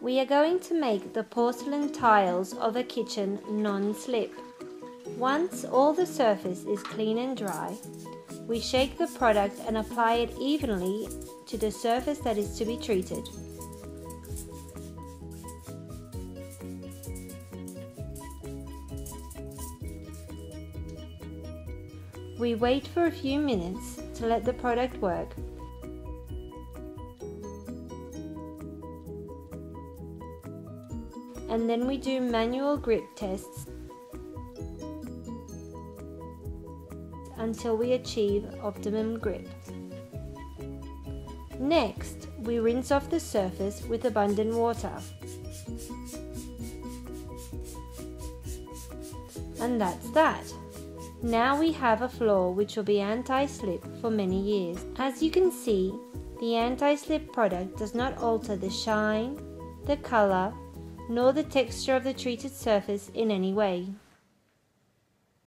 We are going to make the porcelain tiles of a kitchen non-slip. Once all the surface is clean and dry, we shake the product and apply it evenly to the surface that is to be treated. We wait for a few minutes to let the product work. And then we do manual grip tests until we achieve optimum grip. Next, we rinse off the surface with abundant water. And that's that. Now we have a floor which will be anti-slip for many years. As you can see, the anti-slip product does not alter the shine, the color, nor the texture of the treated surface in any way.